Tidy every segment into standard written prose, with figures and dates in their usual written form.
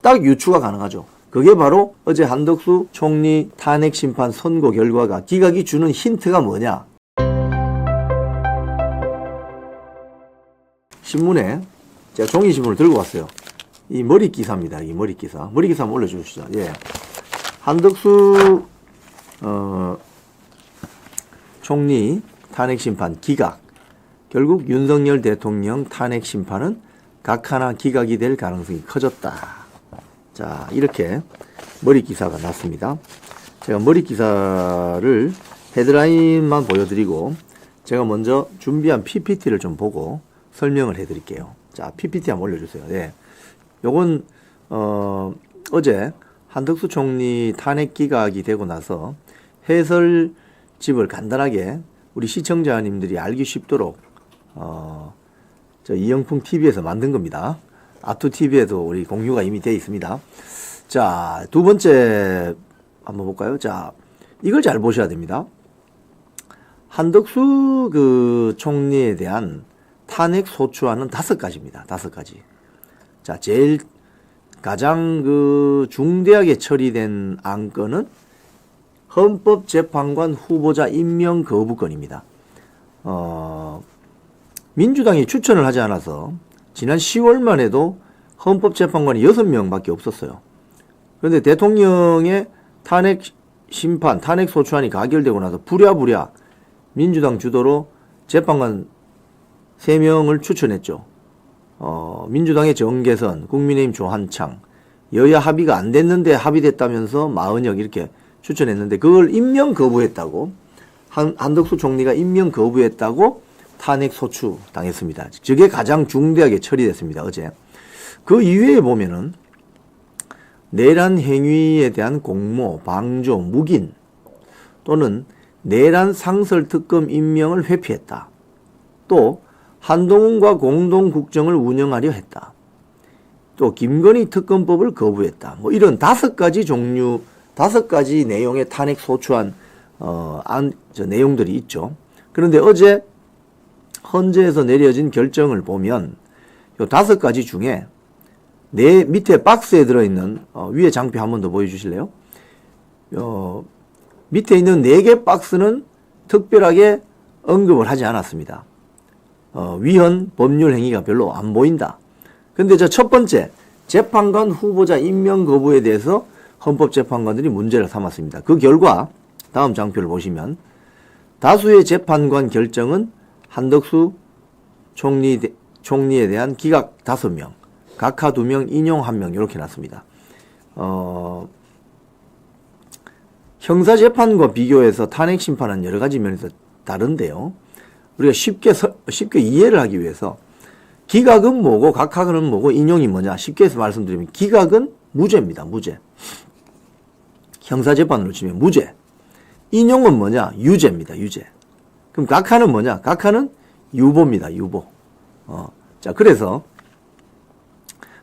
딱 유추가 가능하죠. 그게 바로 어제 한덕수 총리 탄핵심판 선고 결과가 기각이 주는 힌트가 뭐냐. 신문에 제가 종이신문을 들고 왔어요. 이 머릿기사입니다. 이 머릿기사. 머릿기사 한번 올려주시죠. 예. 한덕수 총리 탄핵심판 기각. 결국 윤석열 대통령 탄핵심판은 각하나 기각이 될 가능성이 커졌다. 자, 이렇게 머릿기사가 났습니다. 제가 머릿기사를 헤드라인만 보여드리고 제가 먼저 준비한 PPT를 좀 보고 설명을 해드릴게요. 자, PPT 한번 올려주세요. 네. 요건 어제 한덕수 총리 탄핵 기각이 되고 나서 해설집을 간단하게 우리 시청자님들이 알기 쉽도록 저 이영풍 TV에서 만든 겁니다. 아투TV에도 우리 공유가 이미 되어 있습니다. 자, 두 번째 한번 볼까요? 자, 이걸 잘 보셔야 됩니다. 한덕수 그 총리에 대한 탄핵 소추안은 5가지입니다. 5가지. 자, 제일 가장 그 중대하게 처리된 안건은 헌법재판관 후보자 임명 거부건입니다. 민주당이 추천을 하지 않아서 지난 10월만 해도 헌법재판관이 6명밖에 없었어요. 그런데 대통령의 탄핵 심판, 탄핵 소추안이 가결되고 나서 부랴부랴 민주당 주도로 재판관 3명을 추천했죠. 민주당의 정계선, 국민의힘 조한창, 여야 합의가 안 됐는데 합의됐다면서 마은혁 이렇게 추천했는데 그걸 임명 거부했다고, 한덕수 총리가 임명 거부했다고 탄핵 소추 당했습니다. 저게 가장 중대하게 처리됐습니다. 어제. 그 이외에 보면은 내란 행위에 대한 공모, 방조, 묵인 또는 내란 상설 특검 임명을 회피했다. 또 한동훈과 공동국정을 운영하려 했다. 또 김건희 특검법을 거부했다. 뭐 이런 5가지 종류, 5가지 내용의 탄핵 소추안 내용들이 있죠. 그런데 어제 헌재에서 내려진 결정을 보면 요 5가지 중에 밑에 박스에 들어있는 위에 장표 한 번 더 보여주실래요? 밑에 있는 4개 박스는 특별하게 언급을 하지 않았습니다. 위헌 법률 행위가 별로 안 보인다. 근데 저 첫 번째 재판관 후보자 임명 거부에 대해서 헌법재판관들이 문제를 삼았습니다. 그 결과 다음 장표를 보시면 다수의 재판관 결정은 한덕수 총리에 대한 기각 5명, 각하 2명, 인용 1명 이렇게 났습니다. 형사재판과 비교해서 탄핵심판은 여러 가지 면에서 다른데요. 우리가 쉽게 이해를 하기 위해서 기각은 뭐고 각하는 뭐고 인용이 뭐냐 쉽게 해서 말씀드리면 기각은 무죄입니다. 무죄. 형사재판으로 치면 무죄. 인용은 뭐냐? 유죄입니다. 유죄. 그럼 각하는 뭐냐? 각하는 유보입니다. 유보. 자, 그래서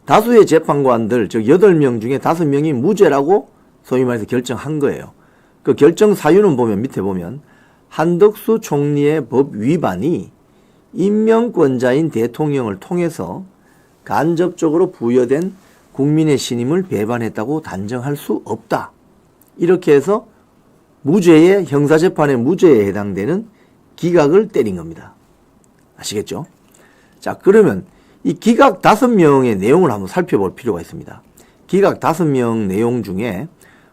다수의 재판관들, 즉 8명 중에 5명이 무죄라고 소위 말해서 결정한 거예요. 그 결정 사유는 보면 밑에 보면 한덕수 총리의 법 위반이 임명권자인 대통령을 통해서 간접적으로 부여된 국민의 신임을 배반했다고 단정할 수 없다. 이렇게 해서 무죄의 형사재판의 무죄에 해당되는 기각을 때린 겁니다. 아시겠죠? 자, 그러면 이 기각 5명의 내용을 한번 살펴볼 필요가 있습니다. 기각 5명 내용 중에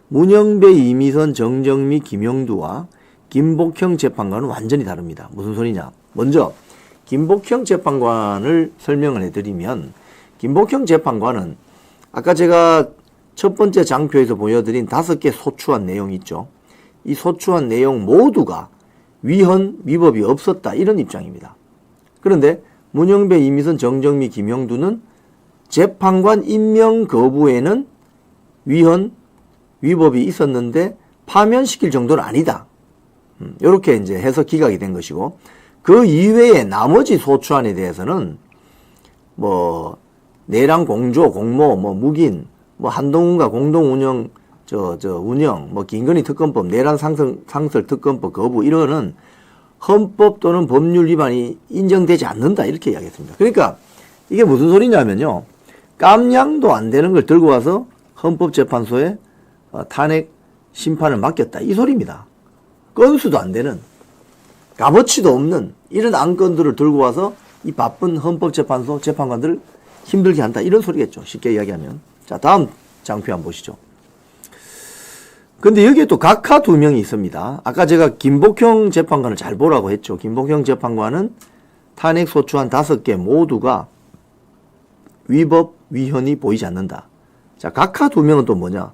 문영배, 이미선, 정정미, 김영두와 김복형 재판관은 완전히 다릅니다. 무슨 소리냐? 먼저 김복형 재판관을 설명을 해드리면 김복형 재판관은 아까 제가 첫 번째 장표에서 보여드린 5개 소추안 내용이 있죠. 이 소추안 내용 모두가 위헌, 위법이 없었다 이런 입장입니다. 그런데 문영배, 이미선, 정정미, 김영두는 재판관 임명 거부에는 위헌, 위법이 있었는데 파면시킬 정도는 아니다. 이렇게 이제 해서 기각이 된 것이고 그 이외에 나머지 소추안에 대해서는 뭐 내란 공조, 공모, 뭐 묵인, 뭐 한동훈과 공동 운영 운영, 뭐 김건희 특검법, 내란 상설 특검법 거부 이러는 헌법 또는 법률 위반이 인정되지 않는다 이렇게 이야기했습니다. 그러니까 이게 무슨 소리냐면요. 깜냥도 안 되는 걸 들고 와서 헌법재판소에 탄핵 심판을 맡겼다. 이 소리입니다. 건수도 안 되는, 값어치도 없는 이런 안건들을 들고 와서 이 바쁜 헌법재판소 재판관들을 힘들게 한다. 이런 소리겠죠. 쉽게 이야기하면. 자, 다음 장표 한번 보시죠. 근데 여기에 또 각하 2명이 있습니다. 아까 제가 김복형 재판관을 잘 보라고 했죠. 김복형 재판관은 탄핵 소추안 5개 모두가 위법, 위헌이 보이지 않는다. 자, 각하 2명은 또 뭐냐?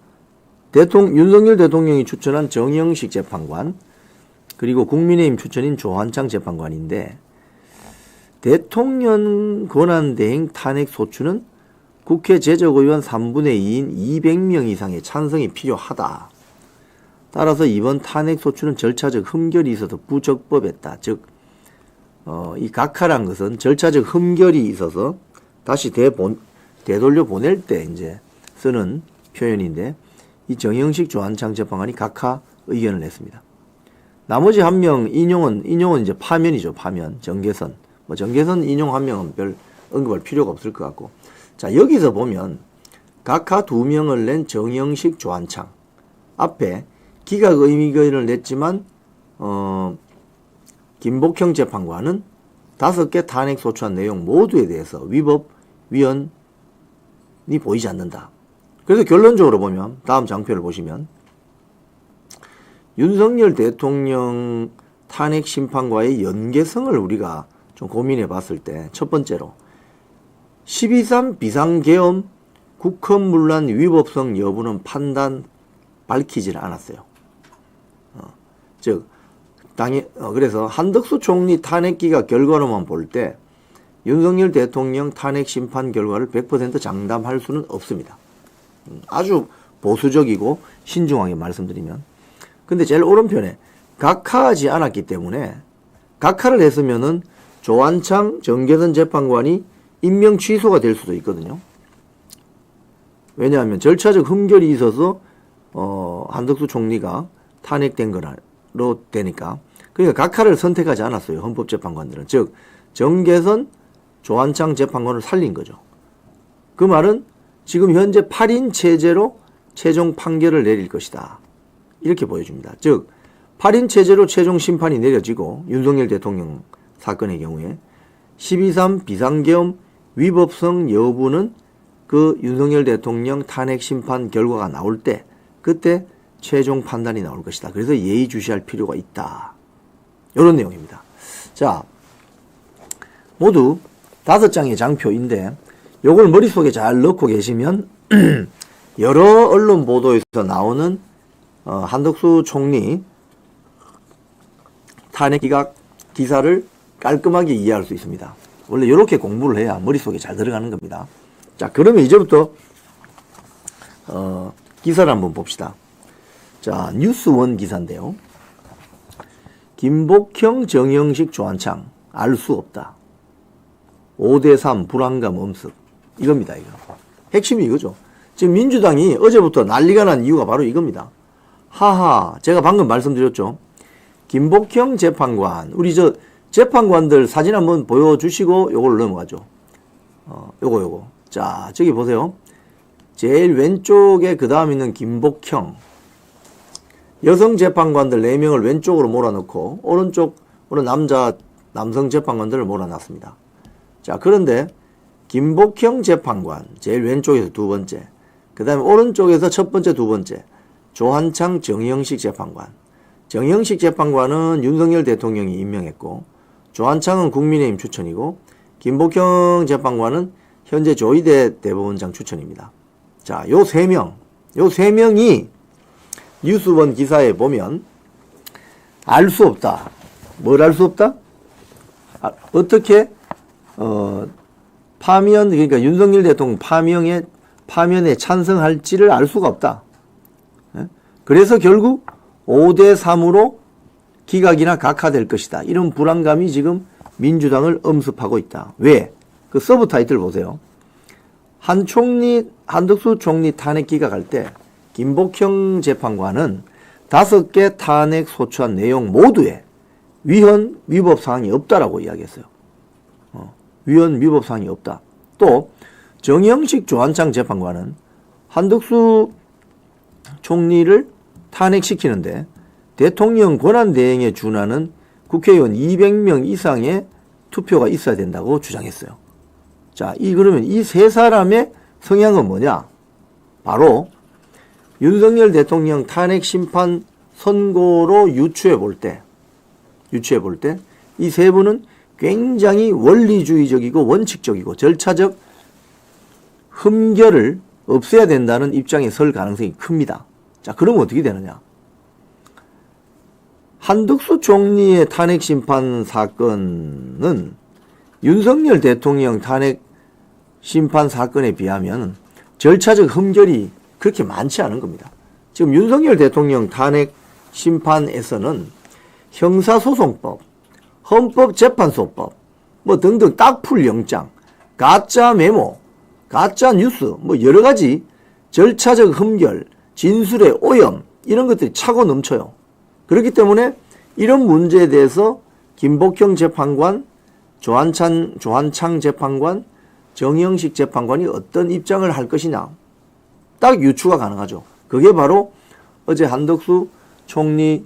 윤석열 대통령이 추천한 정영식 재판관, 그리고 국민의힘 추천인 조한창 재판관인데, 대통령 권한대행 탄핵 소추는 국회 제적의원 3분의 2인 200명 이상의 찬성이 필요하다. 따라서 이번 탄핵 소추는 절차적 흠결이 있어서 부적법했다. 즉, 이 각하란 것은 절차적 흠결이 있어서 다시 되돌려 보낼 때 이제 쓰는 표현인데, 이 정영식 조한창 재판관이 각하 의견을 냈습니다. 나머지 한 명 인용은 이제 파면이죠. 파면, 정계선. 정계선 인용 한 명은 별 언급할 필요가 없을 것 같고. 자, 여기서 보면 각하 2명을 낸 정영식 조한창 앞에 기각 의견을 냈지만 김복형 재판관은 5개 탄핵 소추안 내용 모두에 대해서 위법, 위헌이 보이지 않는다. 그래서 결론적으로 보면 다음 장표를 보시면 윤석열 대통령 탄핵 심판과의 연계성을 우리가 좀 고민해 봤을 때 첫 번째로 12.3 비상계엄 국헌문란 위법성 여부는 판단 밝히질 않았어요. 즉 그래서 한덕수 총리 탄핵 기각 결과로만 볼 때 윤석열 대통령 탄핵 심판 결과를 100% 장담할 수는 없습니다. 아주 보수적이고 신중하게 말씀드리면. 근데 제일 오른편에 각하하지 않았기 때문에, 각하를 했으면은 조한창, 정계선 재판관이 임명 취소가 될 수도 있거든요. 왜냐하면 절차적 흠결이 있어서 한덕수 총리가 탄핵된 거로 되니까. 그러니까 각하를 선택하지 않았어요. 헌법재판관들은. 즉 정계선, 조한창 재판관을 살린 거죠. 그 말은 지금 현재 8인 체제로 최종 판결을 내릴 것이다. 이렇게 보여줍니다. 즉 8인 체제로 최종 심판이 내려지고 윤석열 대통령 사건의 경우에 12.3 비상계엄 위법성 여부는 그 윤석열 대통령 탄핵 심판 결과가 나올 때 그때 최종 판단이 나올 것이다. 그래서 예의주시할 필요가 있다. 이런 내용입니다. 자, 모두 5장의 장표인데 요걸 머릿속에 잘 넣고 계시면 여러 언론 보도에서 나오는 한덕수 총리 탄핵 기각 기사를 깔끔하게 이해할 수 있습니다. 원래 이렇게 공부를 해야 머릿속에 잘 들어가는 겁니다. 자, 그러면 이제부터 기사를 한번 봅시다. 자, 뉴스원 기사인데요. 김복형, 정영식, 조한창 알 수 없다. 5대3 불안감 엄습. 이겁니다. 이거. 핵심이 이거죠. 지금 민주당이 어제부터 난리가 난 이유가 바로 이겁니다. 하하, 제가 방금 말씀드렸죠. 김복형 재판관, 우리 재판관들 사진 한번 보여주시고 요걸 넘어가죠. 요거. 자, 저기 보세요. 제일 왼쪽에 그 다음 있는 김복형. 여성 재판관들 4명을 왼쪽으로 몰아넣고 오른쪽으로 남성 재판관들을 몰아놨습니다. 자, 그런데 김복형 재판관 제일 왼쪽에서 2번째, 그 다음에 오른쪽에서 첫 번째, 2번째 조한창, 정영식 재판관. 정영식 재판관은 윤석열 대통령이 임명했고 조한창은 국민의힘 추천이고 김복형 재판관은 현재 조희대 대법원장 추천입니다. 자, 요 세 명이 뉴스원 기사에 보면 알 수 없다. 뭘 알 수 없다? 어떻게 파면, 그러니까 윤석열 대통령 파면에 찬성할지를 알 수가 없다. 그래서 결국 5대3으로 기각이나 각하될 것이다. 이런 불안감이 지금 민주당을 엄습하고 있다. 왜? 그 서브 타이틀 보세요. 한덕수 총리 탄핵 기각할 때 김복형 재판관은 5개 탄핵 소추안 내용 모두에 위헌, 위법 사항이 없다라고 이야기했어요. 위헌, 위법 사항이 없다. 또 정영식 조한창 재판관은 한덕수 총리를 탄핵시키는데 대통령 권한대행에 준하는 국회의원 200명 이상의 투표가 있어야 된다고 주장했어요. 자, 그러면 이 세 사람의 성향은 뭐냐? 바로 윤석열 대통령 탄핵 심판 선고로 유추해 볼 때 이 세 분은 굉장히 원리주의적이고 원칙적이고 절차적 흠결을 없애야 된다는 입장에 설 가능성이 큽니다. 자, 그러면 어떻게 되느냐? 한덕수 총리의 탄핵 심판 사건은 윤석열 대통령 탄핵 심판 사건에 비하면 절차적 흠결이 그렇게 많지 않은 겁니다. 지금 윤석열 대통령 탄핵 심판에서는 형사소송법, 헌법재판소법, 뭐 등등 딱풀 영장, 가짜 메모, 가짜 뉴스, 뭐 여러 가지 절차적 흠결, 진술의 오염 이런 것들이 차고 넘쳐요. 그렇기 때문에 이런 문제에 대해서 김복형 재판관, 조한창 재판관, 정영식 재판관이 어떤 입장을 할 것이냐 딱 유추가 가능하죠. 그게 바로 어제 한덕수 총리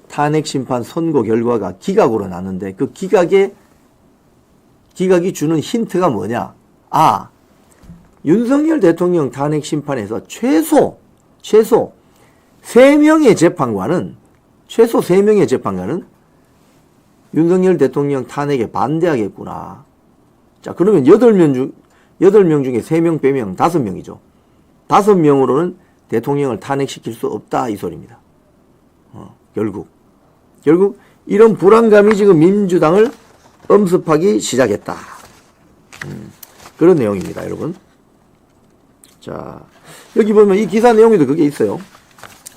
탄핵 심판 선고 결과가 기각으로 났는데 그 기각이 주는 힌트가 뭐냐? 아, 윤석열 대통령 탄핵 심판에서 최소 3명의 재판관은 윤석열 대통령 탄핵에 반대하겠구나. 자, 그러면 8명 중에 3명 빼면 5명이죠. 5명으로는 대통령을 탄핵시킬 수 없다 이 소리입니다. 결국 이런 불안감이 지금 민주당을 엄습하기 시작했다. 그런 내용입니다, 여러분. 자, 여기 보면 이 기사 내용에도 그게 있어요.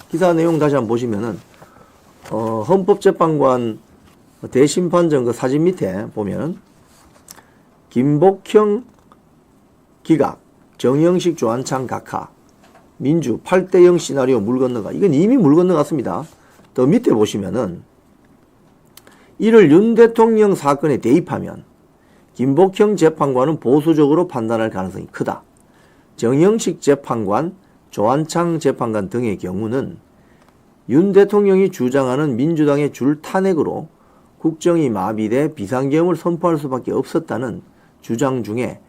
기사 내용 다시 한번 보시면은 헌법재판관 대심판정 그 사진 밑에 보면 김복형 기각, 정영식 조한창 각하, 민주 8대0 시나리오 물 건너가. 이건 이미 물 건너갔습니다. 더 밑에 보시면은 이를 윤 대통령 사건에 대입하면 김복형 재판관은 보수적으로 판단할 가능성이 크다. 정영식 재판관, 조한창 재판관 등의 경우는 윤 대통령이 주장하는 민주당의 줄 탄핵으로 국정이 마비돼 비상계엄을 선포할 수밖에 없었다는 주장 중에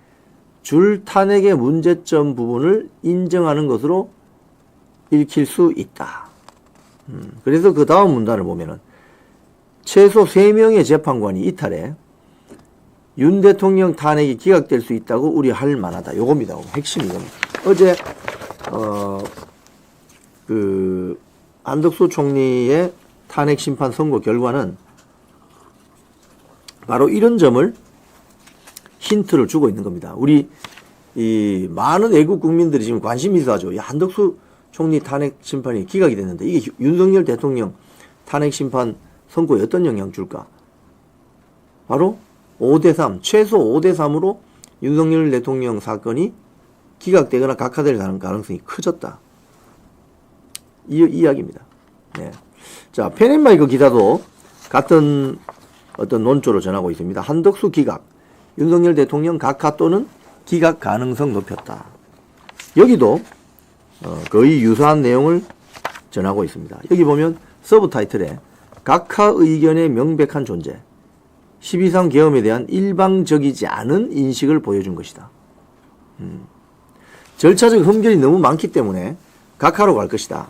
줄 탄핵의 문제점 부분을 인정하는 것으로 읽힐 수 있다. 그래서 그 다음 문단을 보면은 최소 3명의 재판관이 이탈해 윤 대통령 탄핵이 기각될 수 있다고 우려할 만하다. 요겁니다. 핵심이 이겁니다. 어제 한덕수 총리의 탄핵 심판 선고 결과는 바로 이런 점을 힌트를 주고 있는 겁니다. 우리 이 많은 애국 국민들이 지금 관심이 있어가지고 야, 한덕수 총리 탄핵 심판이 기각이 됐는데 이게 윤석열 대통령 탄핵 심판 선고에 어떤 영향 줄까? 바로 5대3, 최소 5대3으로 윤석열 대통령 사건이 기각되거나 각하될 가능성이 커졌다. 이 이야기입니다. 네. 자, 펜앤마이크 기사도 같은 어떤 논조를 전하고 있습니다. 한덕수 기각, 윤석열 대통령 각하 또는 기각 가능성 높였다. 여기도 거의 유사한 내용을 전하고 있습니다. 여기 보면 서브 타이틀에 각하 의견의 명백한 존재, 12.3 계엄에 대한 일방적이지 않은 인식을 보여준 것이다. 절차적 흠결이 너무 많기 때문에 각하로 갈 것이다.